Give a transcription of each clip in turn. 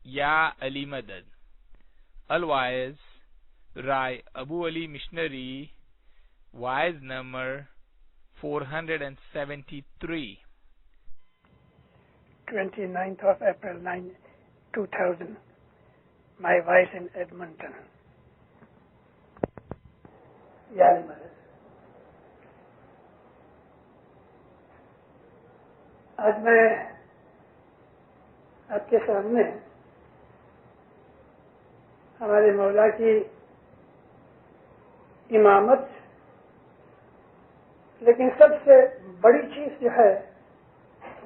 Ya Ali Madad. Otherwise, Rai Abu Ali Missionary, wise number 473. 29th of April 2000. My wife in Edmonton. Ya Ali Madad. آج میں آپ کے سامنے ہمارے مولا کی امامت، لیکن سب سے بڑی چیز جو ہے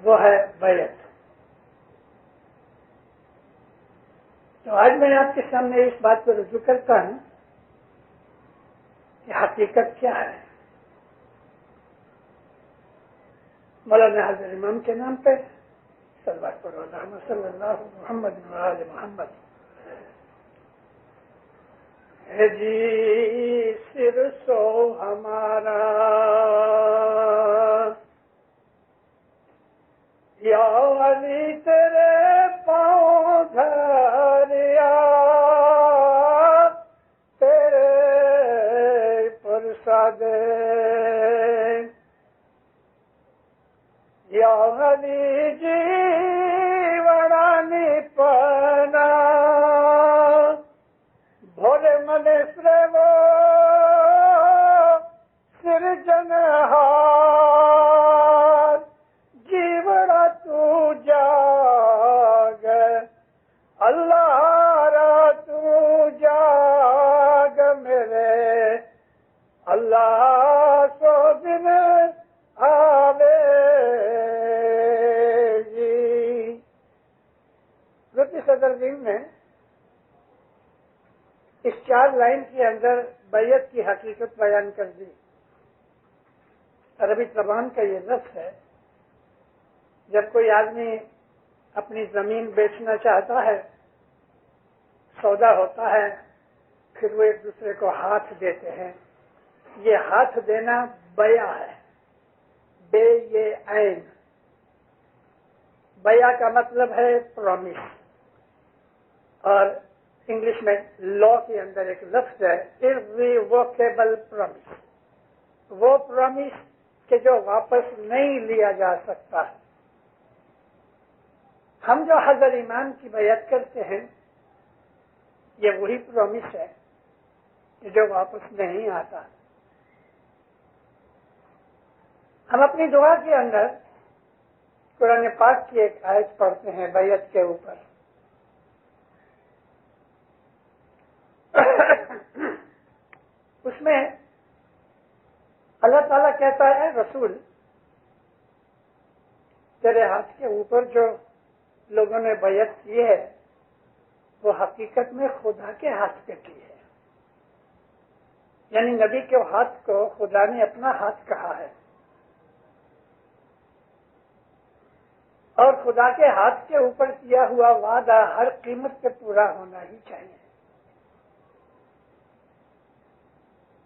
وہ ہے بیعت. تو آج میں آپ کے سامنے اس بات کو رجوع کرتا ہوں کہ حقیقت کیا ہے. مولانا حضرت امام کے نام پہ صلوات پڑھو اللہم صلی اللہ محمد وآل محمد. ہے جی سر سو ہمارا یا علی تیرے پاؤں دھریا تیرے پرسادے یا علی جیورانی پنا بھولے من سرو سرجنہار جیورا تو جاگ اللہ را تو جاگ میرے اللہ سو دن آوے جی. رتی صدر دین نے اس 4 لائن کے اندر بیعت کی حقیقت بیان کر دی. عربی زبان کا یہ لفظ ہے، جب کوئی آدمی اپنی زمین بیچنا چاہتا ہے، سودا ہوتا ہے، پھر وہ ایک دوسرے کو ہاتھ دیتے ہیں. یہ ہاتھ دینا بیع ہے. بے یہ عین. بیع کا مطلب ہے پرومس، اور انگلش میں لا کے اندر ایک لفظ ہے irrevocable promise. وہ پرومس کہ جو واپس نہیں لیا جا سکتا. ہم جو حضرت امام کی بیعت کرتے ہیں یہ وہی پرومس ہے کہ جو واپس نہیں آتا. ہم اپنی دعا کے اندر قرآن پاک کی ایک آیت پڑھتے ہیں بیعت کے اوپر. اس میں اللہ تعالیٰ کہتا ہے رسول تیرے ہاتھ کے اوپر جو لوگوں نے بیعت کی ہے وہ حقیقت میں خدا کے ہاتھ پہ کی ہے. یعنی نبی کے ہاتھ کو خدا نے اپنا ہاتھ کہا ہے، اور خدا کے ہاتھ کے اوپر کیا ہوا وعدہ ہر قیمت پہ پورا ہونا ہی چاہیے.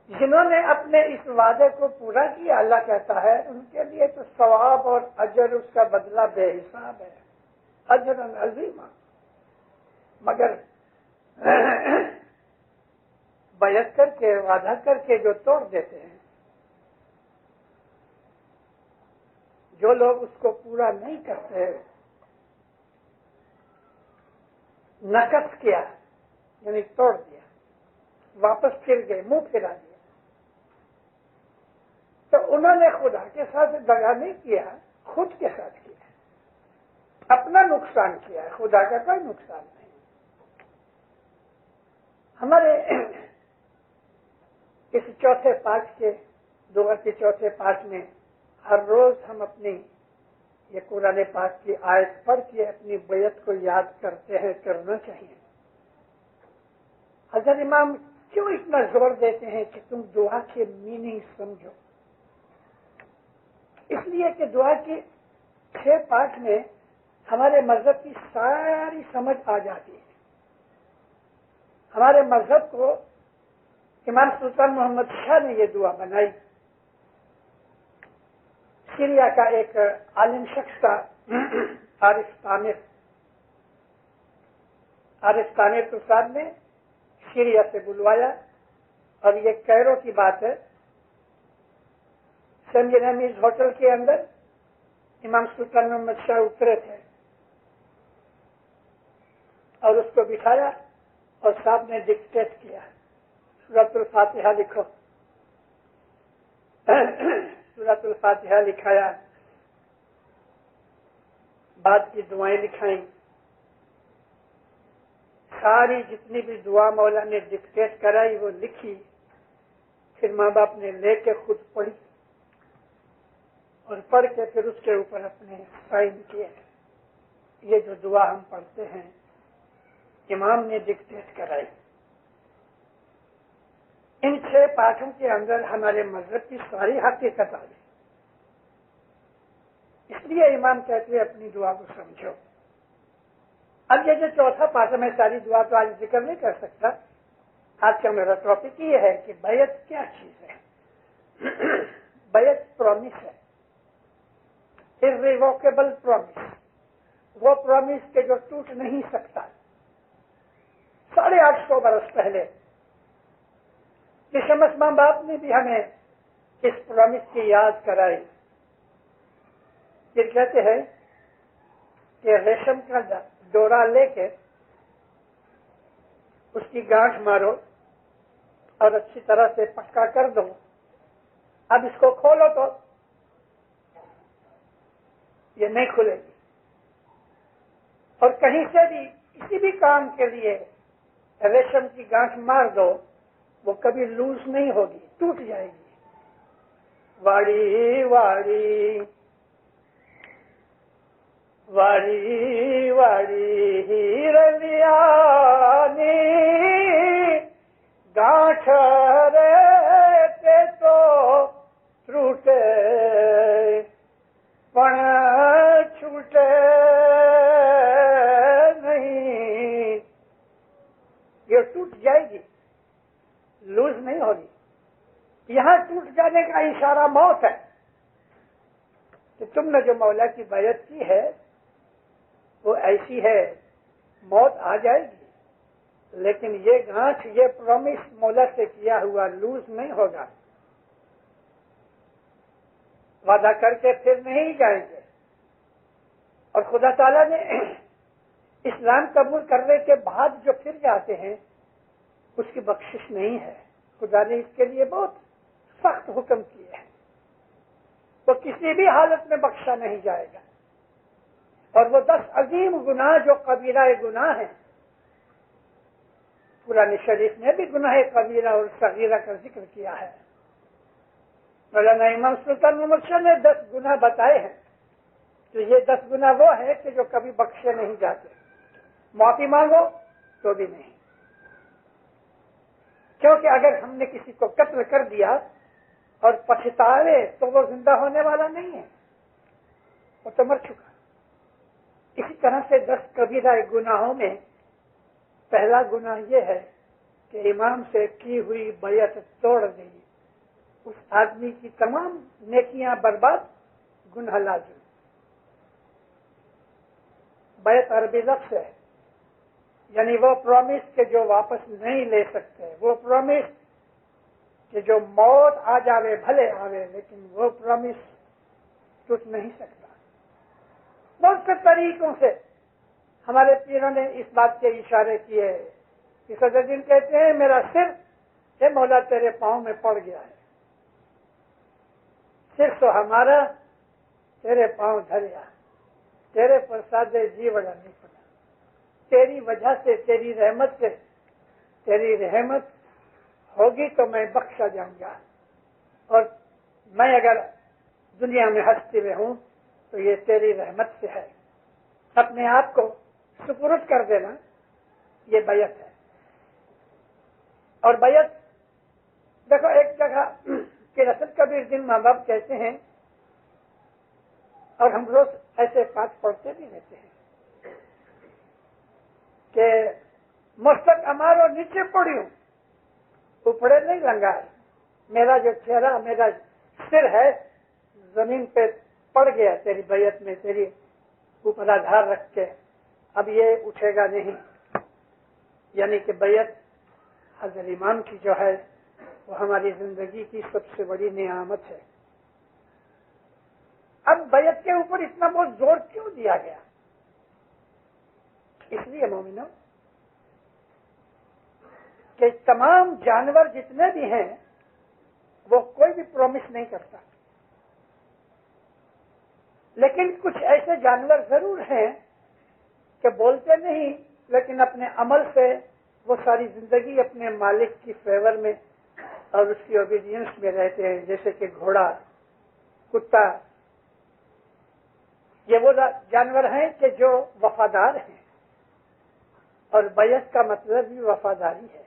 جنہوں نے اپنے اس وعدے کو پورا کیا اللہ کہتا ہے ان کے لیے تو ثواب اور اجر اس کا بدلہ بے حساب ہے. اجر عظیم. مگر بیعت کر کے وعدہ کر کے جو توڑ دیتے ہیں، جو لوگ اس کو پورا نہیں کرتے، نقص کیا یعنی توڑ دیا، واپس پھر گئے، منہ پھرا دیا، تو انہوں نے خدا کے ساتھ دغا نہیں کیا، خود کے ساتھ کیا. اپنا نقصان کیا ہے، خدا کا کوئی نقصان نہیں. ہمارے اس چوتھے پاٹ کے دعا کے چوتھے پاٹ میں ہر روز ہم اپنی یہ قرآن پاک کی آیت پڑھ کے اپنی بیعت کو یاد کرتے ہیں. کرنا چاہیے. حضرت امام کیوں اتنا زور دیتے ہیں کہ تم دعا کے میننگ سمجھو؟ اس لیے کہ دعا کے 6 پاٹ میں ہمارے مذہب کی ساری سمجھ آ جاتی ہے. ہمارے مذہب کو امام سلطان محمد شاہ نے یہ دعا بنائی. سیریا کا ایک عالم شخص تھا عارف عامر. عارف صاحب نے سیریا سے بلوایا، اور یہ کیرو کی بات ہے، سیمینیز ہوٹل کے اندر امام سلطان محمد شاہ اترے تھے اور اس کو بٹھایا اور صاحب نے ڈکٹیٹ کیا، سورۃ الفاتحہ لکھو۔ سورۃ الفاتحہ لکھایا، بعد کی دعائیں لکھائیں، ساری جتنی بھی دعا مولا نے ڈکٹیٹ کرائی وہ لکھی، پھر ماں باپ نے لے کے خود پڑھی اور پڑھ کے پھر اس کے اوپر اپنے سائن کیے۔ یہ جو دعا ہم پڑھتے ہیں امام نے ڈکٹیٹ کرائی۔ ان 6 پاٹھوں کے اندر ہمارے مذہب کی ساری حقیقت آ گئی، اس لیے امام کہتے ہیں اپنی دعا کو سمجھو۔ اب یہ جو چوتھا پاٹھ ہے، میں ساری دعا تو آج ذکر نہیں کر سکتا، آج کا میرا ٹاپک یہ ہے کہ بیعت کیا چیز ہے۔ بیعت پرومس ہے، irrevocable promise، وہ پرومس کے جو ٹوٹ نہیں سکتا۔ 850 برس پہلے شمس ماں باپ نے بھی ہمیں اس پرومس کی یاد کرائی۔ پھر کہتے ہیں کہ ریشم کا ڈورا لے کے اس کی گانٹھ مارو اور اچھی طرح سے پکا کر دو، اب اس کو کھولو تو یہ نہیں کھلے گی، اور کہیں سے بھی کسی بھی کام کے لیے ریشم کی گانٹھ مار دو وہ کبھی لوز نہیں ہوگی، ٹوٹ جائے گی۔ واڑی واڑی واڑی واڑی ہیرلیانی گانٹھ رے تو ٹوٹے پن چھوٹے نہیں، یہ ٹوٹ جائے گی، لوز نہیں ہوگی۔ یہاں ٹوٹ جانے کا اشارہ موت ہے کہ تم نے جو مولا کی بیعت کی ہے وہ ایسی ہے، موت آ جائے گی، لیکن یہ گانٹھ، یہ پرومس مولا سے کیا ہوا لوز نہیں ہوگا، وعدہ کر کے پھر نہیں جائیں گے۔ اور خدا تعالیٰ نے اسلام قبول کرنے کے بعد جو پھر جاتے ہیں اس کی بخشش نہیں ہے، خدا نے اس کے لیے بہت سخت حکم کیے ہیں، وہ کسی بھی حالت میں بخشا نہیں جائے گا۔ اور وہ 10 عظیم گناہ جو کبیرہ گناہ ہیں، قرآن شریف نے بھی گناہ کبیرہ اور صغیرہ کا ذکر کیا ہے۔ مولانا امام سلطان محمد شاہ نے 10 گناہ بتائے ہیں، تو یہ 10 گناہ وہ ہے کہ جو کبھی بخشے نہیں جاتے، معافی مانگو تو بھی نہیں، کیونکہ اگر ہم نے کسی کو قتل کر دیا اور پچھتاوے تو وہ زندہ ہونے والا نہیں ہے، وہ تو مر چکا۔ اسی طرح سے 10 کبیرہ گناہوں میں پہلا گناہ یہ ہے کہ امام سے کی ہوئی بیعت توڑ دی، اس آدمی کی تمام نیکیاں برباد، گناہ لازم۔ بیعت عربی لفظ ہے، یعنی وہ پرومس کے جو واپس نہیں لے سکتے، وہ پرومس کہ جو موت آ جاوے بھلے آوے، لیکن وہ پرومس ٹوٹ نہیں سکتا۔ بہت سے طریقوں سے ہمارے پیروں نے اس بات کے اشارے کیے کہ صدر دین کہتے ہیں میرا سر اے مولا تیرے پاؤں میں پڑ گیا ہے، سر تو ہمارا تیرے پاؤں دھریا، تیرے پرساد جی بڑا نہیں پڑا، تیری وجہ سے، تیری رحمت سے، تیری رحمت ہوگی تو میں بخشا جاؤں گا، اور میں اگر دنیا میں ہستی میں ہوں تو یہ تیری رحمت سے ہے۔ اپنے آپ کو سپرد کر دینا، یہ بیعت ہے۔ اور بیعت دیکھو، ایک جگہ کہ رسل کبیر دن ماں باپ کہتے ہیں، اور ہم روز ایسے پاٹ پڑھتے بھی رہتے ہیں کہ مستق ہمارو نیچے پڑیوں اوپڑے نہیں لنگائے، میرا جو چہرہ، میرا سر ہے زمین پہ پڑ گیا تیری بیعت میں، تیری اوپر آدھار رکھ کے، اب یہ اٹھے گا نہیں۔ یعنی کہ بیعت حضرت امام کی جو ہے وہ ہماری زندگی کی سب سے بڑی نعمت ہے۔ اب بیعت کے اوپر اتنا بہت زور کیوں دیا گیا؟ اس لیے مومنوں کہ تمام جانور جتنے بھی ہیں وہ کوئی بھی پرومس نہیں کرتا، لیکن کچھ ایسے جانور ضرور ہیں کہ بولتے نہیں لیکن اپنے عمل سے وہ ساری زندگی اپنے مالک کی فیور میں اور اس کی اوبیڈینس میں رہتے ہیں، جیسے کہ گھوڑا، کتا۔ یہ وہ جانور ہیں کہ جو وفادار ہیں، اور بیعت کا مطلب بھی وفاداری ہے۔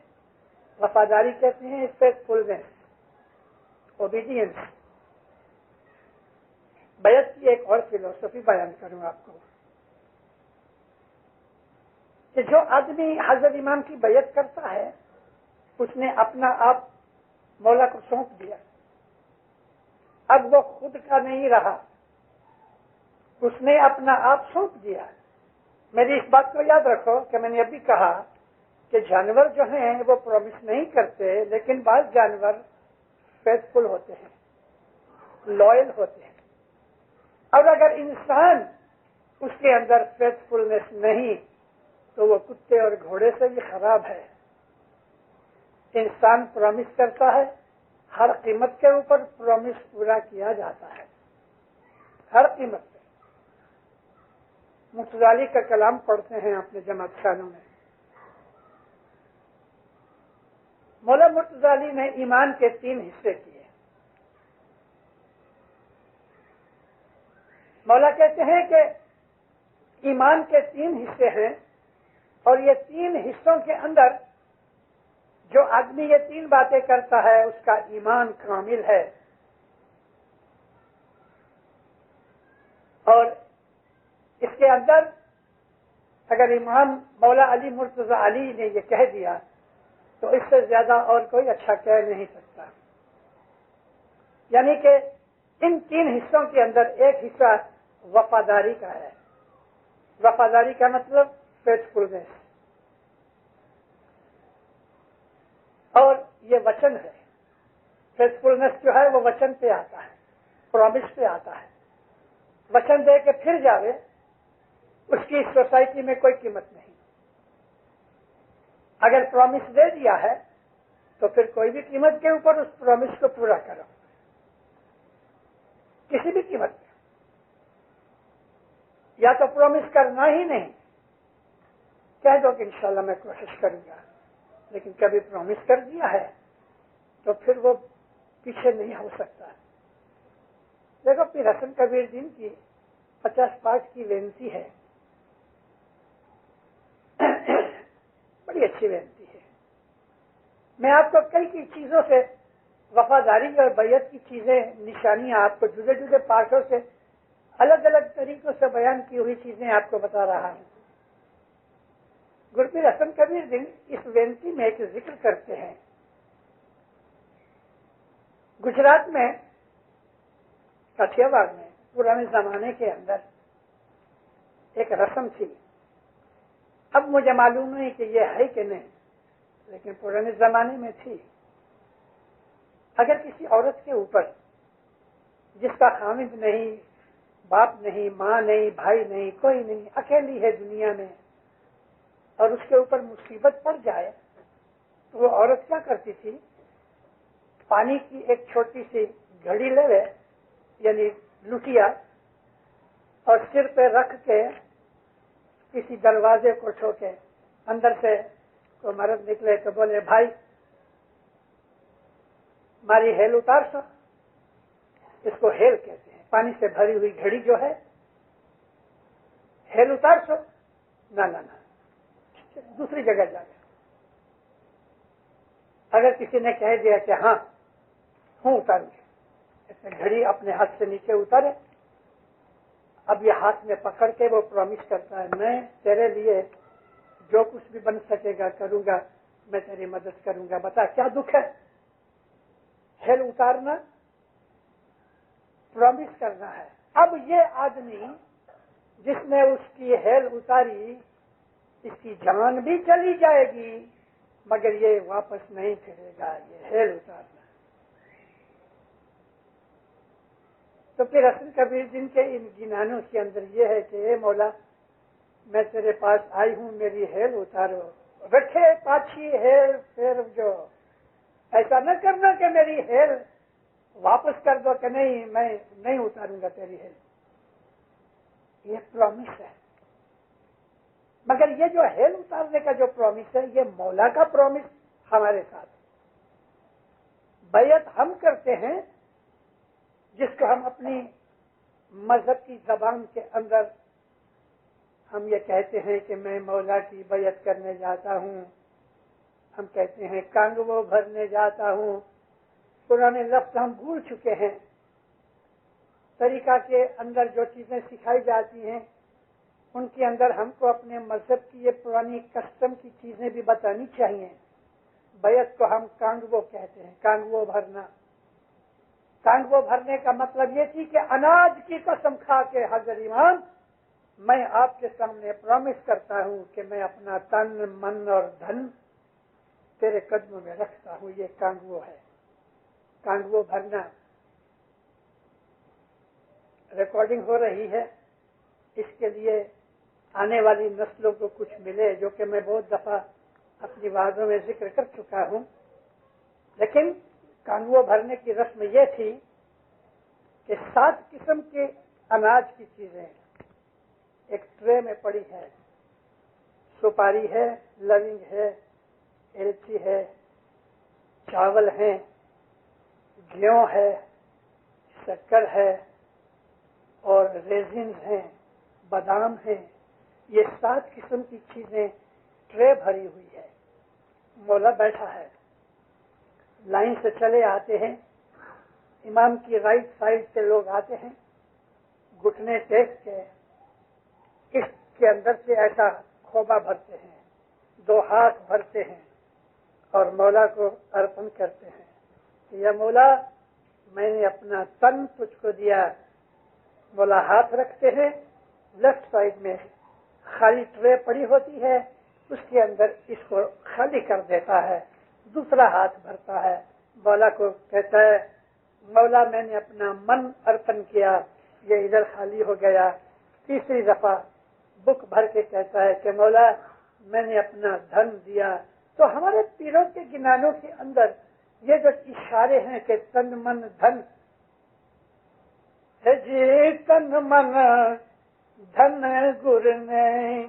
وفاداری کہتے ہیں فیتھفلنس، اوبیڈینس۔ بیعت کی ایک اور فلسفی بیان کروں آپ کو کہ جو آدمی حضرت امام کی بیعت کرتا ہے اس نے اپنا آپ مولا کو سونپ دیا، اب وہ خود کا نہیں رہا، اس نے اپنا آپ سونپ دیا۔ میری اس بات کو یاد رکھو کہ میں نے ابھی کہا کہ جانور جو ہیں وہ پرومس نہیں کرتے، لیکن بعض جانور فیتھفل ہوتے ہیں، لائل ہوتے ہیں۔ اور اگر انسان اس کے اندر فیتھفلنس نہیں تو وہ کتے اور گھوڑے سے بھی خراب ہے۔ انسان پرومس کرتا ہے، ہر قیمت کے اوپر پرومس پورا کیا جاتا ہے، ہر قیمت پہ۔ مرتضی کا کلام پڑھتے ہیں اپنے جماعت خانوں میں۔ مولا مرتضی نے ایمان کے 3 حصے کیے۔ مولا کہتے ہیں کہ ایمان کے 3 حصے ہیں، اور یہ 3 حصوں کے اندر جو آدمی یہ 3 باتیں کرتا ہے اس کا ایمان کامل ہے۔ اور اس کے اندر اگر امام مولا علی مرتضی علی نے یہ کہہ دیا تو اس سے زیادہ اور کوئی اچھا کہہ نہیں سکتا۔ یعنی کہ ان 3 حصوں کے اندر ایک حصہ وفاداری کا ہے۔ وفاداری کا مطلب فیتھفلنس، اور یہ وچن ہے۔ فیتھفلنس جو ہے وہ وچن پہ آتا ہے، پرومس پہ آتا ہے۔ وچن دے کے پھر جاوے، اس کی سوسائٹی میں کوئی قیمت نہیں۔ اگر پرومس دے دیا ہے تو پھر کوئی بھی قیمت کے اوپر اس پرومس کو پورا کرو، کسی بھی قیمت پہ۔ یا تو پرومس کرنا ہی نہیں، کہہ دو کہ انشاءاللہ میں کوشش کروں گا، لیکن کبھی پرومس کر دیا ہے تو پھر وہ پیچھے نہیں ہو سکتا۔ دیکھو پیر حسن کبیر دین کی 50 پاٹ کی وینتی ہے، بڑی اچھی وینتی ہے۔ میں آپ کو کئی چیزوں سے، وفاداری اور بیعت کی چیزیں، نشانیاں آپ کو جدے جدے پارٹوں سے الگ الگ طریقوں سے بیان کی ہوئی چیزیں آپ کو بتا رہا ہوں۔ گرپیر حسن کبیر دین اس وینتی میں ایک ذکر کرتے ہیں۔ گجرات میں کاٹھیا واڑ میں پرانے زمانے کے اندر ایک رسم تھی، اب مجھے معلوم نہیں کہ یہ ہے کہ نہیں، لیکن پرانے زمانے میں تھی۔ اگر کسی عورت کے اوپر جس کا خامد نہیں، باپ نہیں، ماں نہیں، بھائی نہیں، کوئی نہیں، اکیلی ہے دنیا میں، اور اس کے اوپر مصیبت پڑ جائے تو وہ عورت کیا کرتی تھی؟ پانی کی ایک چھوٹی سی گھڑی لے، یعنی لٹیا، اور سر پہ رکھ کے کسی دروازے کو ٹھوکے، اندر سے کوئی مرد نکلے تو بولے بھائی ماری ہیل اتار سو۔ اس کو ہیل کہتے ہیں، پانی سے بھری ہوئی گھڑی جو ہے، ہیل اتار سو۔ نہ دوسری جگہ جا کے اگر کسی نے کہہ دیا کہ ہاں ہوں اتاروں گی، اس نے گھڑی اپنے ہاتھ سے نیچے اتارے، اب یہ ہاتھ میں پکڑ کے وہ پرومس کرتا ہے میں تیرے لیے جو کچھ بھی بن سکے گا کروں گا، میں تیری مدد کروں گا۔ بتا کیا دکھ ہے؟ ہیل اتارنا، پرومس کرنا ہے۔ اب یہ آدمی جس نے اس کی ہیل اتاری اس کی جان بھی چلی جائے گی مگر یہ واپس نہیں پھرے گا، یہ ہیل اتارنا۔ تو پھر حسن کبیر جن کے ان گنانوں کے اندر یہ ہے کہ اے مولا میں تیرے پاس آئی ہوں، میری ہیل اتارو، رکھے پاچھی ہیل پھر جو، ایسا نہ کرنا کہ میری ہیل واپس کر دو کہ نہیں میں نہیں اتاروں گا تیری ہیل، یہ پرومس ہے۔ مگر یہ جو ہیل اتارنے کا جو پرومس ہے یہ مولا کا پرومس ہمارے ساتھ۔ بیعت ہم کرتے ہیں جس کو ہم اپنی مذہب کی زبان کے اندر ہم یہ کہتے ہیں کہ میں مولا کی بیعت کرنے جاتا ہوں، ہم کہتے ہیں کانگو بھرنے جاتا ہوں، پرانے لفظ ہم بھول چکے ہیں۔ طریقہ کے اندر جو چیزیں سکھائی جاتی ہیں ان کے اندر ہم کو اپنے مذہب کی یہ پرانی کسٹم کی چیزیں بھی بتانی چاہیے۔ بیعت کو ہم کانگو کہتے ہیں، کانگو بھرنا۔ کانگو بھرنے کا مطلب یہ تھی کہ اناج کی قسم کھا کے حضرت امام میں آپ کے سامنے پرومس کرتا ہوں کہ میں اپنا تن من اور دھن تیرے قدموں میں رکھتا ہوں، یہ کانگو ہے، کانگو بھرنا۔ ریکارڈنگ ہو رہی ہے، اس کے لیے آنے والی نسلوں کو کچھ ملے، جو کہ میں بہت دفعہ اپنی وعظوں میں ذکر کر چکا ہوں۔ لیکن کانگو بھرنے کی رسم یہ تھی کہ 7 قسم کے اناج کی چیزیں ایک ٹرے میں پڑی ہے، سپاری ہے، لونگ ہے، الچی ہے، چاول ہیں، گیہوں ہے، شکر ہے اور ریزنز ہیں، بادام ہیں۔ یہ 7 قسم کی چیزیں ٹرے بھری ہوئی ہے۔ مولا بیٹھا ہے، لائن سے چلے آتے ہیں، امام کی رائٹ سائڈ سے لوگ آتے ہیں، گھٹنے ٹیک کے اس کے اندر سے ایسا کھوبا بھرتے ہیں، 2 ہاتھ بھرتے ہیں اور مولا کو ارپن کرتے ہیں کہ یا مولا میں نے اپنا تن تجھ کو دیا۔ مولا ہاتھ رکھتے ہیں، لیفٹ سائڈ میں خالی ٹرے پڑی ہوتی ہے، اس کے اندر اس کو خالی کر دیتا ہے، دوسرا ہاتھ بھرتا ہے، مولا کو کہتا ہے مولا میں نے اپنا من ارپن کیا، یہ ادھر خالی ہو گیا۔ تیسری دفعہ بک بھر کے کہتا ہے کہ مولا میں نے اپنا دھن دیا۔ تو ہمارے پیروں کے گنانوں کے اندر یہ جو اشارے ہیں کہ تن من دھن ہے جی، تن من دھن گر میں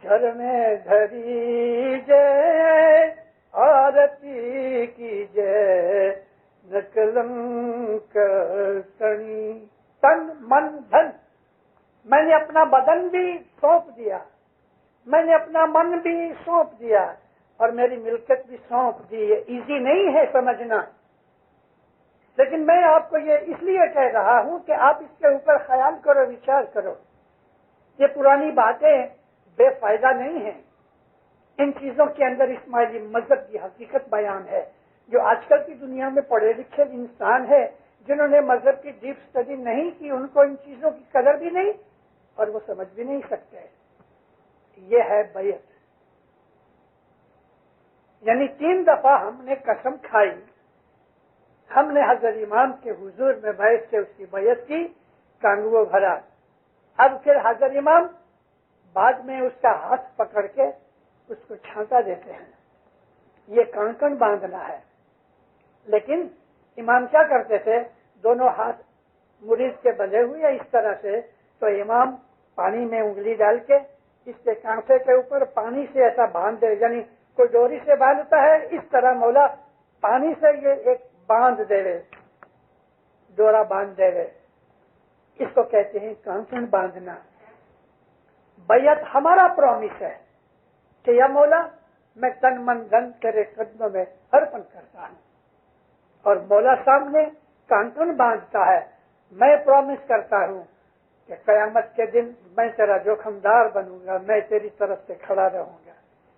چر میں دھری جے آرتی کی جے نکلنک تنی۔ تن من دھن، میں نے اپنا بدن بھی سونپ دیا، میں نے اپنا من بھی سونپ دیا اور میری ملکت بھی سونپ دی۔ یہ ایزی نہیں ہے سمجھنا، لیکن میں آپ کو یہ اس لیے کہہ رہا ہوں کہ آپ اس کے اوپر خیال کرو، وچار کرو۔ یہ پرانی باتیں بے فائدہ نہیں ہیں، ان چیزوں کے اندر اسماعیلی مذہب کی حقیقت بیان ہے۔ جو آج کل کی دنیا میں پڑھے لکھے انسان ہے، جنہوں نے مذہب کی ڈیپ اسٹڈی نہیں کی، ان کو ان چیزوں کی قدر بھی نہیں اور وہ سمجھ بھی نہیں سکتے۔ یہ ہے بیعت، یعنی 3 دفعہ ہم نے قسم کھائی، ہم نے حضرت امام کے حضور میں بیٹھ کے اس کی بیعت کی، کانگو بھرا۔ اب پھر حضرت امام بعد میں اس کا ہاتھ پکڑ کے اس کو چھانٹا دیتے ہیں، یہ کانکن باندھنا ہے۔ لیکن امام کیا کرتے تھے، دونوں ہاتھ مرید کے بندھے ہوئے اس طرح سے، تو امام پانی میں انگلی ڈال کے اس کے کانٹے کے اوپر پانی سے ایسا باندھ دے، یعنی کوئی ڈوری سے باندھتا ہے اس طرح مولا پانی سے یہ ایک باندھ دے رہے، ڈورا باندھ دے رہے، اس کو کہتے ہیں کانکن باندھنا۔ بیعت ہمارا پرومس ہے کہ یا مولا میں تن من دھن تیرے قدموں میں ارپن کرتا ہوں، اور مولا سامنے کانکن باندھتا ہے۔ میں پرومس کرتا ہوں کہ قیامت کے دن میں تیرا جوخمدار بنوں گا، میں تیری طرف سے کھڑا رہوں گا،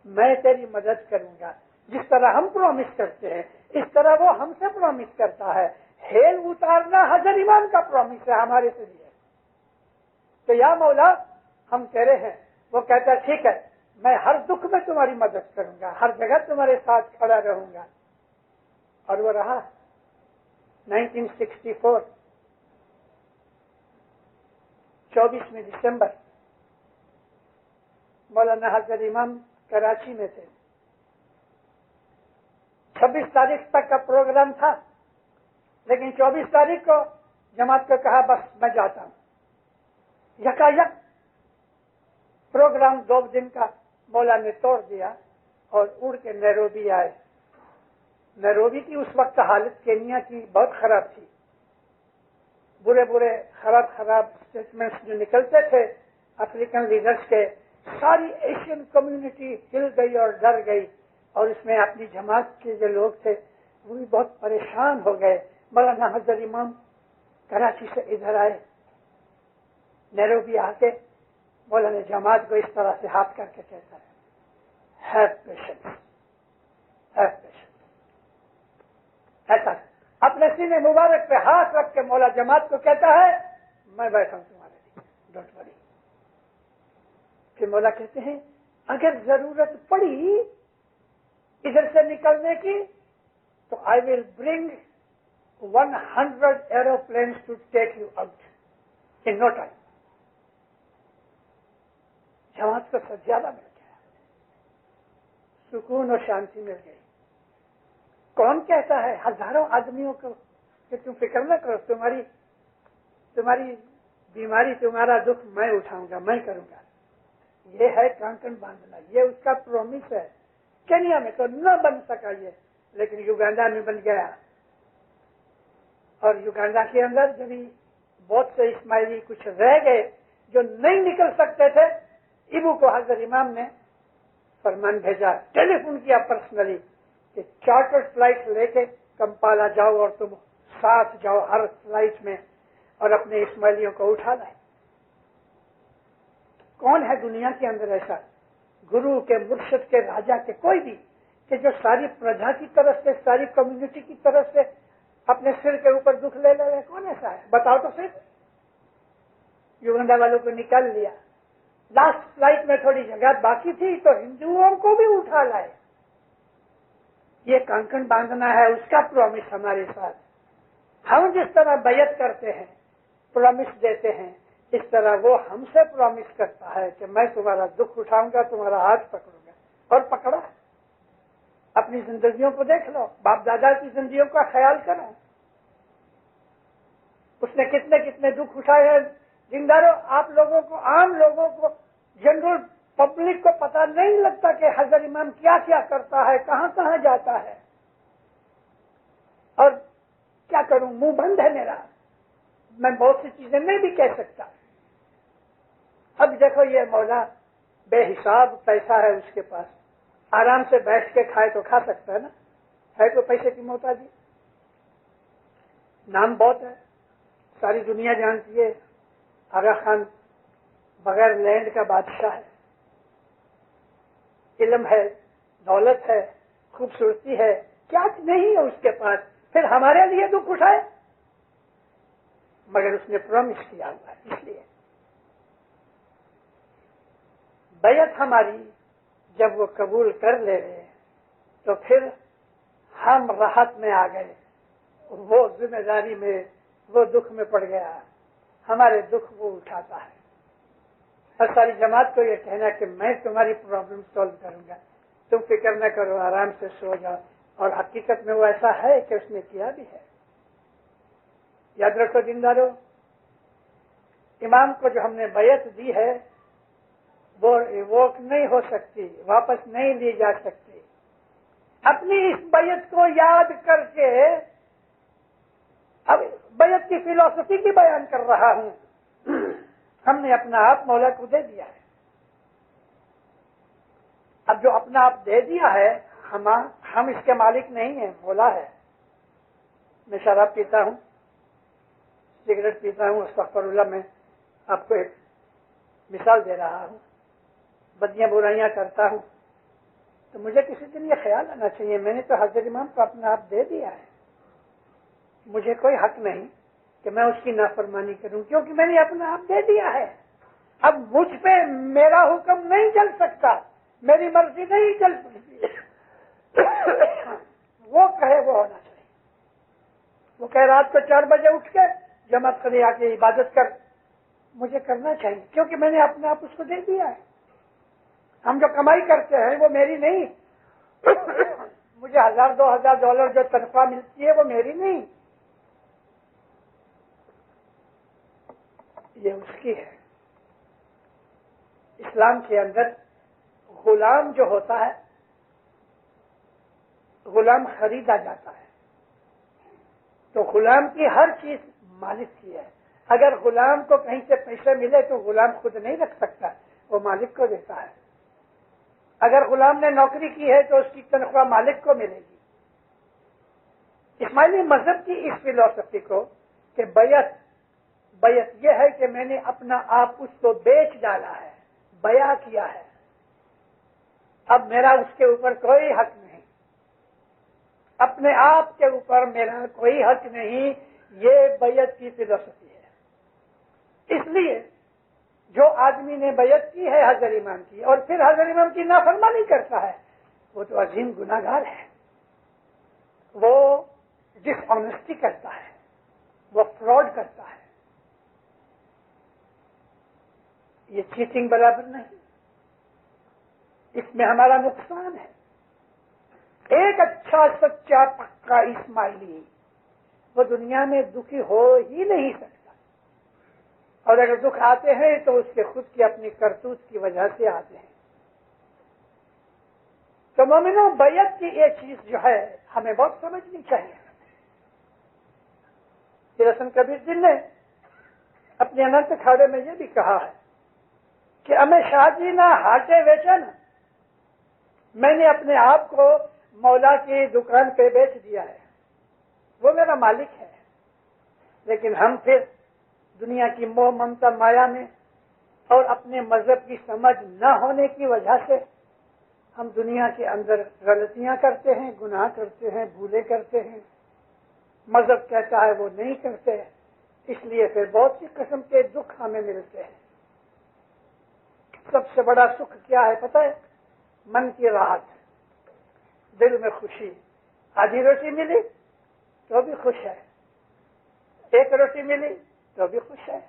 میں تیری مدد کروں گا۔ جس طرح ہم پرومس کرتے ہیں اس طرح وہ ہم سے پرومس کرتا ہے۔ ہیل اتارنا حضرت امام کا پرومس ہے ہمارے سے لیے کہ یا مولا ہم کہہ رہے ہیں وہ کہتا ہے ٹھیک ہے، میں ہر دکھ میں تمہاری مدد کروں گا، ہر جگہ تمہارے ساتھ کھڑا رہوں گا. اور وہ رہا. 1964 24 دسمبر مولانا حضرت امام کراچی میں تھے. 26 تاریخ تک کا پروگرام تھا، لیکن 24 تاریخ کو جماعت کو کہا بس میں جاتا ہوں. یکایک پروگرام 2 دن کا مولا نے توڑ دیا اور اڑ کے نیروبی آئے. نیروبی کی اس وقت حالت کینیا کی بہت خراب تھی. برے خراب اسٹیٹمنٹس جو نکلتے تھے افریقن لیڈرز کے، ساری ایشین کمیونٹی ہل گئی اور ڈر گئی. اور اس میں اپنی جماعت کے جو لوگ تھے وہ بھی بہت پریشان ہو گئے. مولانا حضرت امام کراچی سے ادھر آئے. نیروبی آ کے مولانا جماعت کو اس طرح سے ہاتھ کر کے کہتا ہے ہیو پیشنس، ہیو پیشنس. ایسا اپنے سینے مبارک پہ ہاتھ رکھ کے مولا جماعت کو کہتا ہے میں بیٹھا ہوں تمہارے لیے، ڈونٹ وری. پھر مولا کہتے ہیں اگر ضرورت پڑی ادھر سے نکلنے کی تو I will bring 100 aeroplanes to take you out in no time. جماعت کو سجادہ مل گیا، سکون اور شانتی مل گئی. کون کہتا ہے ہزاروں آدمیوں کو کہ تم فکر نہ کرو، تمہاری بیماری تمہارا دکھ میں اٹھاؤں گا، میں کروں گا. یہ ہے کانکن باندھنا، یہ اس کا پرومس ہے. کینیا میں تو نہ بن سکا یہ، لیکن یوگانڈا میں بن گیا. اور یوگانڈا کے اندر جب بہت سے اسماعیلی کچھ رہ گئے جو نہیں نکل سکتے تھے، ایبو کو حضرت امام نے فرمان بھیجا، ٹیلی فون کیا پرسنلی کہ چارٹر فلائٹ لے کے کمپالا جاؤ اور تم ساتھ جاؤ ہر فلائٹ میں اور اپنے اسماعیلیوں کو اٹھا لائے. کون ہے دنیا کے اندر ایسا گرو کے، مرشد کے، راجا کے، کوئی بھی کہ جو ساری پرجا کی طرف سے، ساری کمیونٹی کی طرف سے اپنے سر کے اوپر دکھ لے لے؟ کون ایسا ہے بتاؤ تو صرف. یوگنڈا والوں کو نکال لیا. لاسٹ فلائٹ میں تھوڑی جگہ باقی تھی تو ہندوؤں کو بھی اٹھا لائے. یہ کانکن باندھنا ہے، اس کا پرومس ہمارے ساتھ. ہم جس طرح بیعت کرتے ہیں، پرومس دیتے ہیں، اس طرح وہ ہم سے پرومس کرتا ہے کہ میں تمہارا دکھ اٹھاؤں گا، تمہارا ہاتھ پکڑوں گا. اور پکڑا. اپنی زندگیوں کو دیکھ لو، باپ دادا کی زندگیوں کا خیال کرو. اس نے کتنے کتنے دکھ اٹھائے ہیں. زنداروں، آپ لوگوں کو، عام لوگوں کو، جنرل پبلک کو پتہ نہیں لگتا کہ حضرت امام کیا کیا کرتا ہے، کہاں کہاں جاتا ہے. اور کیا کروں، منہ بند ہے میرا، میں بہت سی چیزیں نہیں بھی کہہ سکتا. اب دیکھو یہ مولا بے حساب پیسہ ہے اس کے پاس، آرام سے بیٹھ کے کھائے تو کھا سکتا ہے نا، ہے تو پیسے کی محتاجی. نام بہت ہے، ساری دنیا جانتی ہے. آغا خان بغیر لینڈ کا بادشاہ ہے. علم ہے، دولت ہے، خوبصورتی ہے، کیا نہیں ہے اس کے پاس. پھر ہمارے لیے دکھ اٹھائے، مگر اس نے پرومس کیا ہوا ہے. اس لیے بیعت ہماری جب وہ قبول کر لے رہے تو پھر ہم راحت میں آ گئے. وہ ذمہ داری میں، وہ دکھ میں پڑ گیا، ہمارے دکھ وہ اٹھاتا ہے. اور ساری جماعت کو یہ کہنا کہ میں تمہاری پرابلم سالو کروں گا، تم فکر نہ کرو، آرام سے سو جاؤ. اور حقیقت میں وہ ایسا ہے کہ اس نے کیا بھی ہے. یاد رکھو دیندارو، امام کو جو ہم نے بیعت دی ہے وہ ایووک نہیں ہو سکتی، واپس نہیں لی جا سکتی. اپنی اس بیعت کو یاد کر کے اب بیعت کی فلسفی کی بیان کر رہا ہوں. ہم نے اپنا آپ مولا کو دے دیا ہے. اب جو اپنا آپ دے دیا ہے، ہم اس کے مالک نہیں ہیں، مولا ہے. میں شراب پیتا ہوں، سگریٹ پیتا ہوں، استغفر اللہ، میں آپ کو ایک مثال دے رہا ہوں. بدیاں برائیاں کرتا ہوں تو مجھے کسی دن یہ خیال آنا چاہیے میں نے تو حضرت امام کو اپنا آپ دے دیا ہے، مجھے کوئی حق نہیں کہ میں اس کی نافرمانی کروں، کیونکہ میں نے اپنا آپ دے دیا ہے. اب مجھ پہ میرا حکم نہیں چل سکتا، میری مرضی نہیں چل سکتی، وہ کہے وہ ہونا چاہیے۔ وہ کہے رات کو 4 بجے اٹھ کے جماعت کھڑی آ کے عبادت کر، مجھے کرنا چاہیے کیونکہ میں نے اپنے آپ اس کو دے دیا ہے۔ ہم جو کمائی کرتے ہیں وہ میری نہیں، مجھے $1000-2000 جو تنخواہ ملتی ہے وہ میری نہیں، یہ اس کی ہے۔ اسلام کے اندر غلام جو ہوتا ہے، غلام خریدا جاتا ہے، تو غلام کی ہر چیز مالک کی ہے۔ اگر غلام کو کہیں سے پیسے ملے تو غلام خود نہیں رکھ سکتا، وہ مالک کو دیتا ہے۔ اگر غلام نے نوکری کی ہے تو اس کی تنخواہ مالک کو ملے گی۔ اسماعیلی مذہب کی اس فلسفی کو کہ بیعت یہ ہے کہ میں نے اپنا آپ اس کو بیچ ڈالا ہے، بیع کیا ہے، اب میرا اس کے اوپر کوئی حق نہیں، اپنے آپ کے اوپر میرا کوئی حق نہیں، یہ بیعت کی فلسفی ہے۔ اس لیے جو آدمی نے بیعت کی ہے حضرت امام کی اور پھر حضرت امام کی نافرمانی کرتا ہے، وہ تو عظیم گناہگار ہے، وہ ڈس آنیسٹی کرتا ہے، وہ فراڈ کرتا ہے، یہ چیٹنگ برابر نہیں، اس میں ہمارا نقصان ہے۔ ایک اچھا سچا پکا اسماعیلی وہ دنیا میں دکھی ہو ہی نہیں سکتا، اور اگر دکھ آتے ہیں تو اس کے خود کی اپنی کرتوت کی وجہ سے آتے ہیں۔ تو مومنوں، بیعت کی یہ چیز جو ہے ہمیں بہت سمجھنی چاہیے۔ حسن کبیر دل نے اپنے اننت کھاڑے میں یہ بھی کہا ہے کہ ہمیں شادی نہ ہاٹے ویچن، میں نے اپنے آپ کو مولا کی دکان پہ بیچ دیا ہے، وہ میرا مالک ہے، لیکن ہم پھر دنیا کی موہ ممتا مایا میں اور اپنے مذہب کی سمجھ نہ ہونے کی وجہ سے ہم دنیا کے اندر غلطیاں کرتے ہیں، گناہ کرتے ہیں، بھولے کرتے ہیں، مذہب کہتا ہے وہ نہیں کرتے، اس لیے پھر بہت سی قسم کے دکھ ہمیں ملتے ہیں۔ سب سے بڑا سکھ کیا ہے پتہ ہے؟ من کی راحت، دل میں خوشی۔ آدھی روٹی ملی تو بھی خوش ہے، ایک روٹی ملی تو بھی خوش ہے،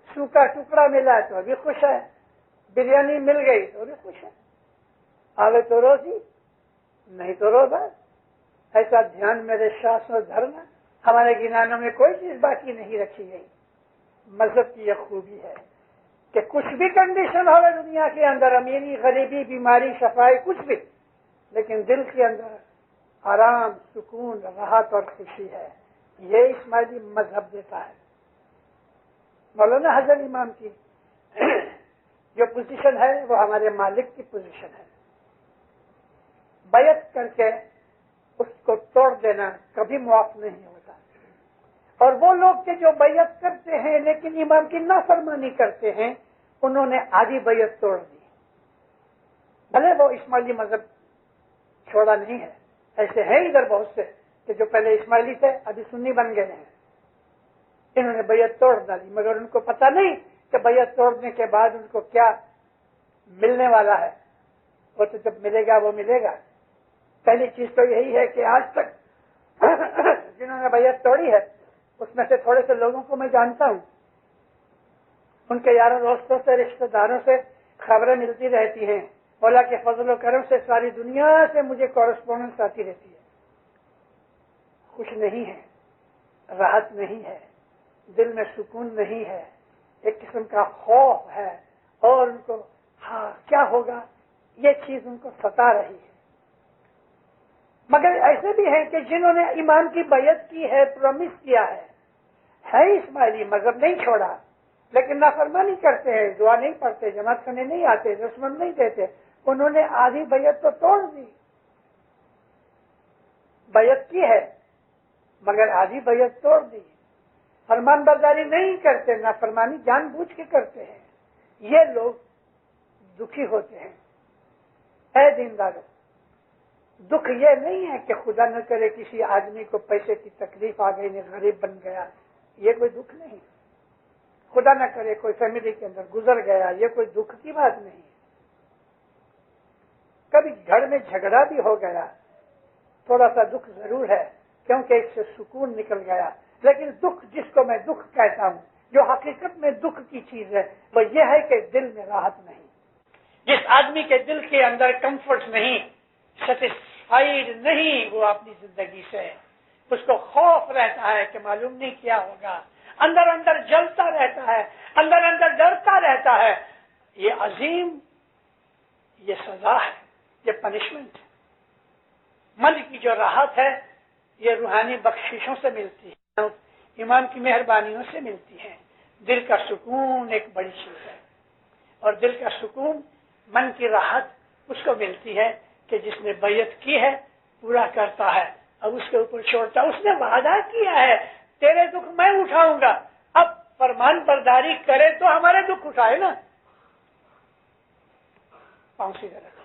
سوکھا ٹکڑا ملا تو بھی خوش ہے، بریانی مل گئی تو بھی خوش ہے، آوے تو روزی نہیں تو روزہ۔ ایسا دھیان میرے شاسن دھرنا، ہمارے گنانوں میں کوئی چیز باقی نہیں رکھی گئی۔ مذہب کی یہ خوبی ہے کہ کچھ بھی کنڈیشن ہو دنیا کے اندر، امیری غریبی بیماری شفائی کچھ بھی، لیکن دل کے اندر آرام سکون راحت اور خوشی ہے، یہ اسماعیلی مذہب دیتا ہے۔ مولانا حضرت امام کی جو پوزیشن ہے وہ ہمارے مالک کی پوزیشن ہے۔ بیعت کر کے اس کو توڑ دینا کبھی معاف نہیں ہوتا، اور وہ لوگ کہ جو بیعت کرتے ہیں لیکن امام کی نافرمانی کرتے ہیں، انہوں نے آدھی بیعت توڑ دی، بھلے وہ اسماعیلی مذہب چھوڑا نہیں ہے، ایسے ہیں ادھر بہت سے کہ جو پہلے اسماعیلی تھے ابھی سنی بن گئے ہیں، انہوں نے بیعت توڑ ڈالی، مگر ان کو پتہ نہیں کہ بیعت توڑنے کے بعد ان کو کیا ملنے والا ہے، وہ تو جب ملے گا وہ ملے گا۔ پہلی چیز تو یہی ہے کہ آج تک جنہوں نے بیعت توڑی ہے اس میں سے تھوڑے سے لوگوں کو میں جانتا ہوں، ان کے یاروں دوستوں سے رشتہ داروں سے خبریں ملتی رہتی ہیں، مولا کے فضل و کرم سے ساری دنیا سے مجھے کورسپونڈنس آتی رہتی ہے، خوش نہیں ہے، راحت نہیں ہے، دل میں سکون نہیں ہے، ایک قسم کا خوف ہے، اور ان کو کیا ہوگا یہ چیز ان کو ستا رہی ہے۔ مگر ایسے بھی ہیں کہ جنہوں نے امام کی بیعت کی ہے، پرومس کیا ہے اسماعیلی مذہب نہیں چھوڑا، لیکن نافرمانی کرتے ہیں، دعا نہیں پڑھتے، جماعت کرنے نہیں آتے، رسمن نہیں دیتے، انہوں نے آدھی بیعت تو توڑ دی، بیعت کی ہے مگر آدھی بیعت توڑ دی، فرمان برداری نہیں کرتے، نافرمانی جان بوجھ کے کرتے ہیں، یہ لوگ دکھی ہوتے ہیں۔ اے دینداروں، دکھ یہ نہیں ہے کہ خدا نہ کرے کسی آدمی کو پیسے کی تکلیف آ گئی، غریب بن گیا، یہ کوئی دکھ نہیں، خدا نہ کرے کوئی فیملی کے اندر گزر گیا، یہ کوئی دکھ کی بات نہیں ہے۔ کبھی گھر میں جھگڑا بھی ہو گیا، تھوڑا سا دکھ ضرور ہے کیونکہ اس سے سکون نکل گیا، لیکن دکھ جس کو میں دکھ کہتا ہوں، جو حقیقت میں دکھ کی چیز ہے، وہ یہ ہے کہ دل میں راحت نہیں۔ جس آدمی کے دل کے اندر کمفرٹ نہیں، سیٹسفائیڈ نہیں وہ اپنی زندگی سے، اس کو خوف رہتا ہے کہ معلوم نہیں کیا ہوگا، اندر اندر جلتا رہتا ہے، اندر اندر ڈرتا رہتا ہے، یہ عظیم، یہ سزا ہے، یہ پنشمنٹ ہے۔ من کی جو راحت ہے یہ روحانی بخششوں سے ملتی ہے، ایمان کی مہربانیوں سے ملتی ہے۔ دل کا سکون ایک بڑی چیز ہے، اور دل کا سکون، من کی راحت اس کو ملتی ہے کہ جس نے بیعت کی ہے پورا کرتا ہے، اب اس کے اوپر چھوڑتا، اس نے وعدہ کیا ہے تیرے دکھ میں اٹھاؤں گا، اب فرمان برداری کرے تو ہمارے دکھ اٹھائے نا۔ پاؤں سیدھے رکھو۔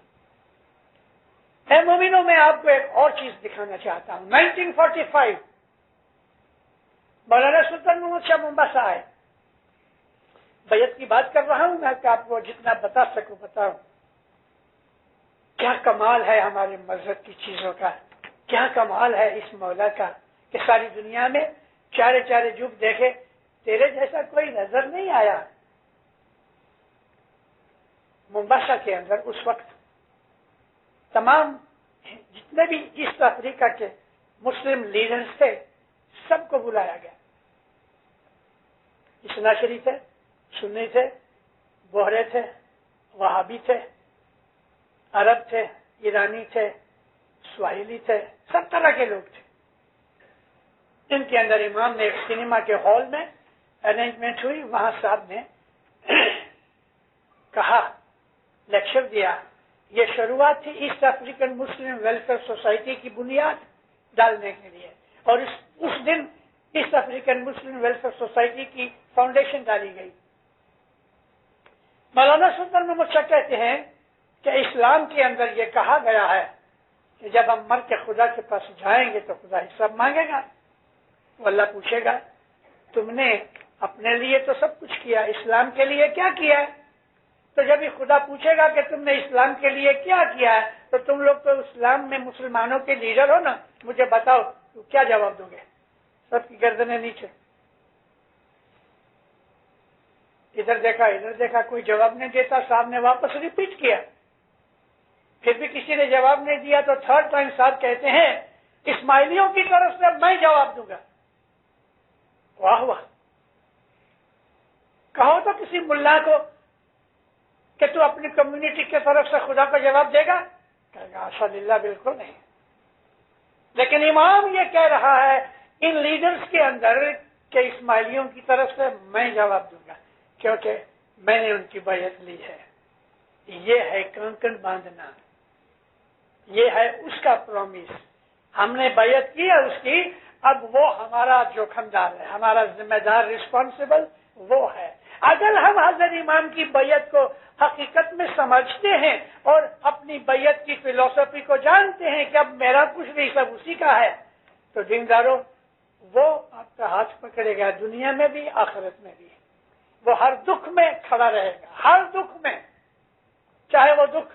اے مومنوں، میں آپ کو ایک اور چیز دکھانا چاہتا ہوں۔ 1945 مولانا سلطان محمد شاہ مومباسا آئے۔ بیعت کی بات کر رہا ہوں میں، کہ آپ کو جتنا بتا سکوں بتاؤں۔ کیا کمال ہے ہمارے مذہب کی چیزوں کا، کیا کمال ہے اس مولا کا کہ ساری دنیا میں چارے چارے جگ دیکھے، تیرے جیسا کوئی نظر نہیں آیا۔ مومباسا کے اندر اس وقت تمام جتنے بھی ایسٹ افریقہ کے مسلم لیڈرز تھے سب کو بلایا گیا۔ اسناشری تھے، سنی تھے، بوہرے تھے، وہابی تھے، عرب تھے، ایرانی تھے، سواحلی تھے، سب طرح کے لوگ تھے۔ ان کے اندر امام نے ایک سنیما کے ہال میں ارینجمنٹ ہوئی، وہاں صاحب نے کہا، لیکچر دیا۔ یہ شروعات تھی ایسٹ افریقن مسلم ویلفیئر سوسائٹی کی بنیاد ڈالنے کے لیے، اور اس دن ایسٹ افریقن مسلم ویلفیئر سوسائٹی کی فاؤنڈیشن ڈالی گئی۔ مولانا سلطان محمد شاہ کہتے ہیں کہ اسلام کے اندر یہ کہا گیا ہے کہ جب ہم مر کے خدا کے پاس جائیں گے تو خدا حساب مانگے گا، وہ اللہ پوچھے گا تم نے اپنے لیے تو سب کچھ کیا، اسلام کے لیے کیا کیا ہے؟ تو جب یہ خدا پوچھے گا کہ تم نے اسلام کے لیے کیا کیا ہے، تو تم لوگ تو اسلام میں مسلمانوں کے لیڈر ہو نا، مجھے بتاؤ تو کیا جواب دو گے؟ سب کی گردنیں نیچے، ادھر دیکھا ادھر دیکھا، کوئی جواب نہیں دیتا۔ صاحب نے واپس ریپیٹ کیا، پھر بھی کسی نے جواب نہیں دیا، تو تھرڈ ٹائم صاحب کہتے ہیں اسماعیلیوں کی طرف سے میں جواب دوں گا۔ واہ واہ، کہو تو کسی ملا کو کہ تو اپنی کمیونٹی کی طرف سے خدا کا جواب دے گا؟ کہے گا ماشاء اللہ بالکل نہیں۔ لیکن امام یہ کہہ رہا ہے ان لیڈرز کے اندر کہ اسماعیلیوں کی طرف سے میں جواب دوں گا، کیونکہ میں نے ان کی بیعت لی ہے۔ یہ ہے کانکن باندھنا، یہ ہے اس کا پرومس۔ ہم نے بیعت کی ہے اس کی، اب وہ ہمارا جوخم دار ہے، ہمارا ذمہ دار، رسپانسبل وہ ہے۔ اگر ہم حضرت امام کی بیعت کو حقیقت میں سمجھتے ہیں اور اپنی بیعت کی فلسفی کو جانتے ہیں کہ اب میرا کچھ نہیں سب اسی کا ہے، تو دینداروں وہ آپ کا ہاتھ پکڑے گا، دنیا میں بھی آخرت میں بھی۔ وہ ہر دکھ میں کھڑا رہے گا، ہر دکھ میں، چاہے وہ دکھ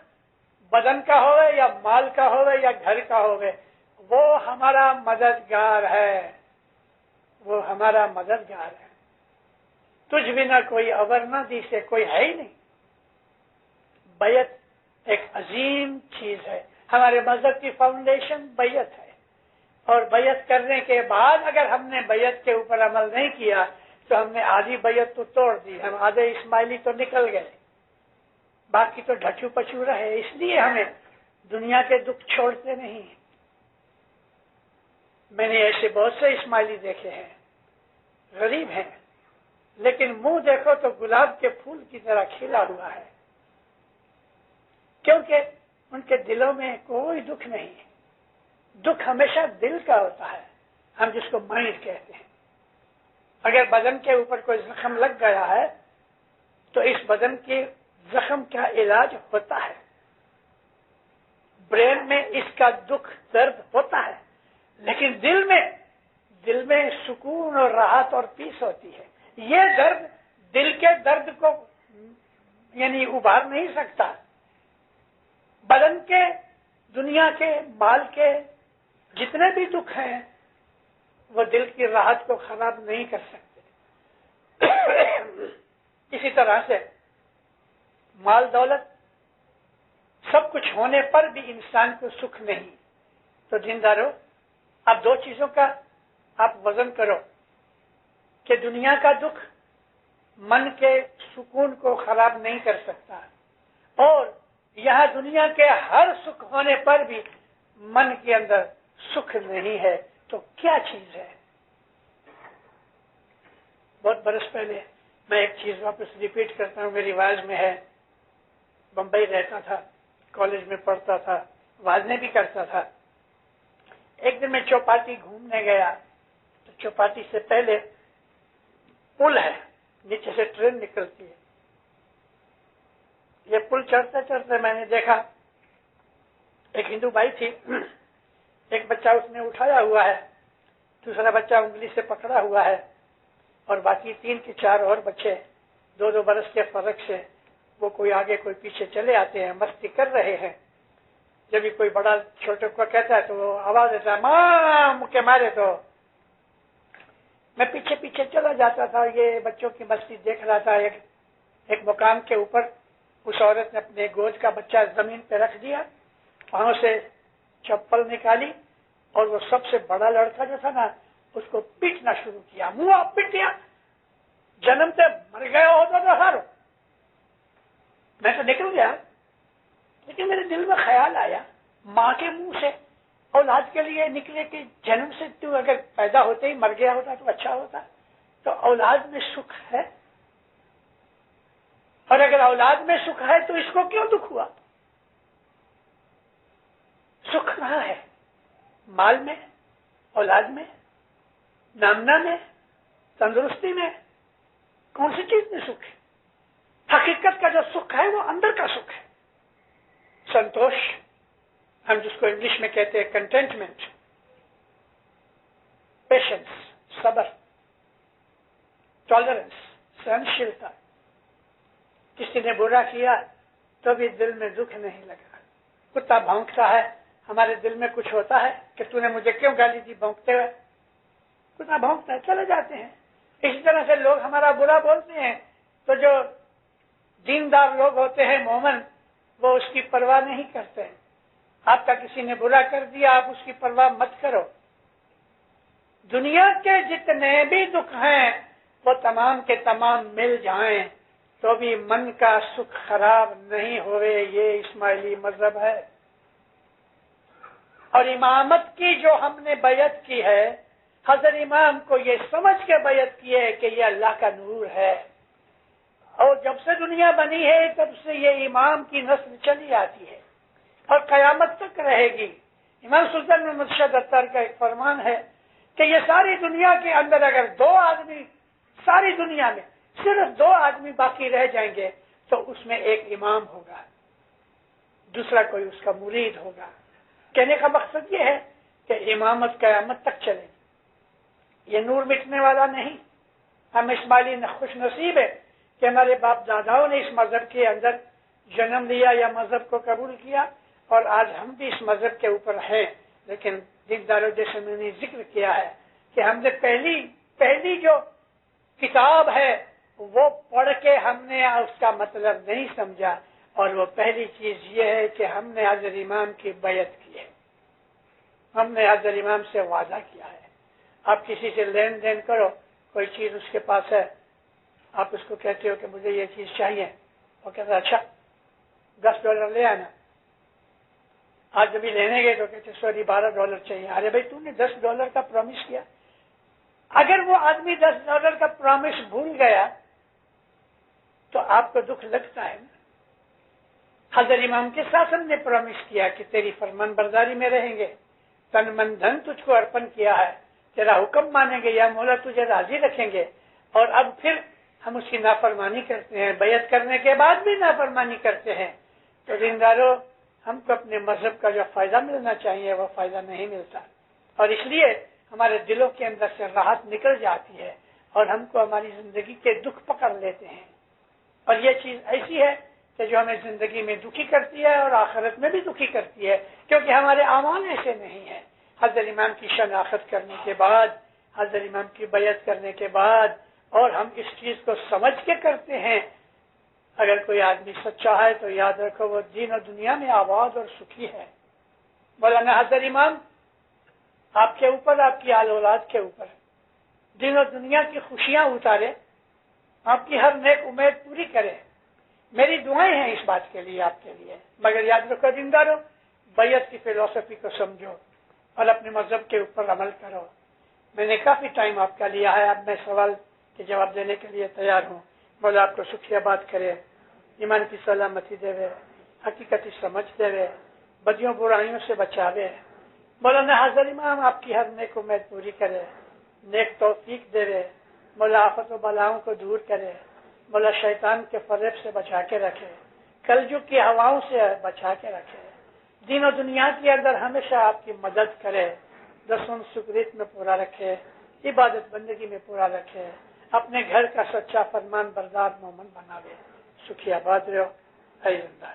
بدن کا ہوئے یا مال کا ہوئے یا گھر کا ہوئے، وہ ہمارا مددگار ہے، وہ ہمارا مددگار ہے۔ تجھ بنا کوئی ابر نہ دی سے کوئی ہے ہی نہیں۔ بیعت ایک عظیم چیز ہے، ہمارے مذہب کی فاؤنڈیشن بیعت ہے، اور بیعت کرنے کے بعد اگر ہم نے بیعت کے اوپر عمل نہیں کیا تو ہم نے آدھی بیعت تو توڑ دی، ہم آدھے اسماعیلی تو نکل گئے، باقی تو ڈھچو پچو رہے۔ اس لیے ہمیں دنیا کے دکھ چھوڑتے نہیں۔ میں نے ایسے بہت سے اسماعیلی دیکھے ہیں، غریب ہیں، لیکن منہ دیکھو تو گلاب کے پھول کی طرح کھلا ہوا ہے، کیونکہ ان کے دلوں میں کوئی دکھ نہیں ہے۔ دکھ ہمیشہ دل کا ہوتا ہے، ہم جس کو مائنڈ کہتے ہیں۔ اگر بدن کے اوپر کوئی زخم لگ گیا ہے تو اس بدن کے زخم کا علاج ہوتا ہے، برین میں اس کا دکھ درد ہوتا ہے، لیکن دل میں سکون اور راحت اور پیس ہوتی ہے۔ یہ درد دل کے درد کو یعنی ابھار نہیں سکتا، بدن کے، دنیا کے، مال کے جتنے بھی دکھ ہیں وہ دل کی راحت کو خراب نہیں کر سکتے۔ اسی طرح سے مال دولت سب کچھ ہونے پر بھی انسان کو سکھ نہیں۔ تو دیندارو، اب دو چیزوں کا آپ وزن کرو کہ دنیا کا دکھ من کے سکون کو خراب نہیں کر سکتا، اور یہاں دنیا کے ہر سکھ ہونے پر بھی من کے اندر سکھ نہیں ہے، تو کیا چیز ہے؟ بہت برس پہلے میں ایک چیز واپس ریپیٹ کرتا ہوں، میری واز میں ہے، بمبئی رہتا تھا، کالج میں پڑھتا تھا، وازیں بھی کرتا تھا۔ ایک دن میں چوپاٹی گھومنے گیا تو چوپاٹی سے پہلے پل ہے، نیچے سے ٹرین نکلتی ہے۔ یہ پل چڑھتے چڑھتے میں نے دیکھا ایک ہندو بھائی تھی، ایک بچہ اس نے اٹھایا ہوا ہے، دوسرا بچہ انگلی سے پکڑا ہوا ہے، اور باقی 3 کے 4 اور بچے 2 برس کے فرق سے وہ کوئی آگے کوئی پیچھے چلے آتے ہیں، مستی کر رہے ہیں۔ جب بھی کوئی بڑا چھوٹے کو کہتا ہے تو وہ آواز دیتا ہے، ماں مکے مارے، تو میں پیچھے پیچھے چلا جاتا تھا، یہ بچوں کی مستی دیکھ رہا تھا۔ ایک مقام کے اوپر اس عورت نے اپنے گود کا بچہ زمین پہ رکھ دیا، وہاں سے چپل نکالی، اور وہ سب سے بڑا لڑکا جو تھا نا اس کو پیٹنا شروع کیا، منہ پیٹیا، جنم سے مر گیا ہو تو ہر۔ میں تو نکل گیا، لیکن میرے دل میں خیال آیا، ماں کے منہ سے اولاد کے لیے نکلے کہ جنم سے تو اگر پیدا ہوتے ہی مر گیا ہوتا تو اچھا ہوتا، تو اولاد میں سکھ ہے، اور اگر اولاد میں سکھ ہے تو اس کو کیوں دکھ ہوا؟ سکھ کہاں ہے؟ مال میں، اولاد میں، نامنا میں، تندرستی میں؟ کون سی چیز میں سکھ ہے؟ حقیقت کا جو سکھ ہے وہ اندر کا سکھ ہے، سنتوش، ہم جس کو انگلش میں کہتے ہیں کنٹینٹمنٹ، پیشنس، صبر، ٹالرنس، سہنشیلتا۔ کسی نے برا کیا تو بھی دل میں دکھ نہیں لگا۔ کتا بھونکتا ہے، ہمارے دل میں کچھ ہوتا ہے کہ تو نے مجھے کیوں گالی دی بھونکتے ہوئے؟ کتا بھونکتا ہے، چلے جاتے ہیں۔ اسی طرح سے لوگ ہمارا برا بولتے ہیں تو جو دیندار لوگ ہوتے ہیں، مومن، وہ اس کی پرواہ نہیں کرتے ہیں۔ آپ کا کسی نے برا کر دیا، آپ اس کی پرواہ مت کرو۔ دنیا کے جتنے بھی دکھ ہیں وہ تمام کے تمام مل جائیں تو بھی من کا سکھ خراب نہیں ہوئے، یہ اسماعیلی مذہب ہے۔ اور امامت کی جو ہم نے بیعت کی ہے، حضرت امام کو یہ سمجھ کے بیعت کی ہے کہ یہ اللہ کا نور ہے، اور جب سے دنیا بنی ہے تب سے یہ امام کی نسل چلی آتی ہے اور قیامت تک رہے گی۔ امام سلطان محمد شاہ اتار کا ایک فرمان ہے کہ یہ ساری دنیا کے اندر اگر 2 آدمی، ساری دنیا میں صرف 2 آدمی باقی رہ جائیں گے تو اس میں ایک امام ہوگا، دوسرا کوئی اس کا مرید ہوگا۔ کہنے کا مقصد یہ ہے کہ امامت قیامت تک چلے گی، یہ نور مٹنے والا نہیں۔ ہم اسماعیلی خوش نصیب ہے کہ ہمارے باپ داداؤں نے اس مذہب کے اندر جنم لیا یا مذہب کو قبول کیا، اور آج ہم بھی اس مذہب کے اوپر ہیں۔ لیکن دینداروں، جیسے میں نے ذکر کیا ہے کہ ہم نے پہلی جو کتاب ہے وہ پڑھ کے ہم نے اس کا مطلب نہیں سمجھا، اور وہ پہلی چیز یہ ہے کہ ہم نے حضرت امام کی بیعت کی ہے، ہم نے حضرت امام سے وعدہ کیا ہے۔ آپ کسی سے لین دین کرو، کوئی چیز اس کے پاس ہے، آپ اس کو کہتے ہو کہ مجھے یہ چیز چاہیے، وہ کہتا ہے اچھا $10 لے آنا۔ آج جب لینے گئے تو کہتے سوری $12 چاہیے۔ ارے بھائی تم نے $10 کا پرومس کیا۔ اگر وہ آدمی $10 کا پرومس بھول گیا تو آپ کو دکھ لگتا ہے نا۔ حضرت امام کے ساتھ ہم نے پرومس کیا کہ تیری فرمان برداری میں رہیں گے، تن من دھن تجھ کو ارپن کیا ہے، تیرا حکم مانیں گے یا مولا تجھے راضی رکھیں گے، اور اب پھر ہم اس کی نافرمانی کرتے ہیں، بیعت کرنے کے بعد بھی نافرمانی کرتے ہیں۔ تو دینداروں، ہم کو اپنے مذہب کا جو فائدہ ملنا چاہیے وہ فائدہ نہیں ملتا، اور اس لیے ہمارے دلوں کے اندر سے راحت نکل جاتی ہے، اور ہم کو ہماری زندگی کے دکھ پکڑ لیتے ہیں، اور یہ چیز ایسی ہے کہ جو ہمیں زندگی میں دکھی کرتی ہے اور آخرت میں بھی دکھی کرتی ہے، کیونکہ ہمارے اعمال ایسے نہیں ہیں۔ حضرت امام کی شناخت کرنے کے بعد، حضرت امام کی بیعت کرنے کے بعد، اور ہم اس چیز کو سمجھ کے کرتے ہیں، اگر کوئی آدمی سچا ہے تو یاد رکھو وہ دین و دنیا میں آباد اور سکھی ہے۔ مولانا حضرت امام آپ کے اوپر، آپ کی آل اولاد کے اوپر دین و دنیا کی خوشیاں اتارے، آپ کی ہر نیک امید پوری کرے، میری دعائیں ہیں اس بات کے لیے آپ کے لیے۔ مگر یاد رکھو دیندارو، بیعت کی فلسفی کو سمجھو اور اپنے مذہب کے اوپر عمل کرو۔ میں نے کافی ٹائم آپ کا لیا ہے، اب میں سوال کے جواب دینے کے لیے تیار ہوں۔ مولا آپ کو سکھی آباد کرے، ایمان کی سلامتی دے، حقیقتی سمجھ دے، بدیوں برائیوں سے بچاوے۔ مولانا حضرت امام آپ کی ہر نیک امید پوری کرے، نیک توفیق دے، مولا آفت و بلاؤں کو دور کرے، مولا شیطان کے فریب سے بچا کے رکھے، کلجگ کی ہواؤں سے بچا کے رکھے، دین و دنیا کے اندر ہمیشہ آپ کی مدد کرے، دسون سکریت میں پورا رکھے، عبادت بندگی میں پورا رکھے، اپنے گھر کا سچا فرمان بردار مومن بناوے۔ سکھی آباد رہو، اے زندہ۔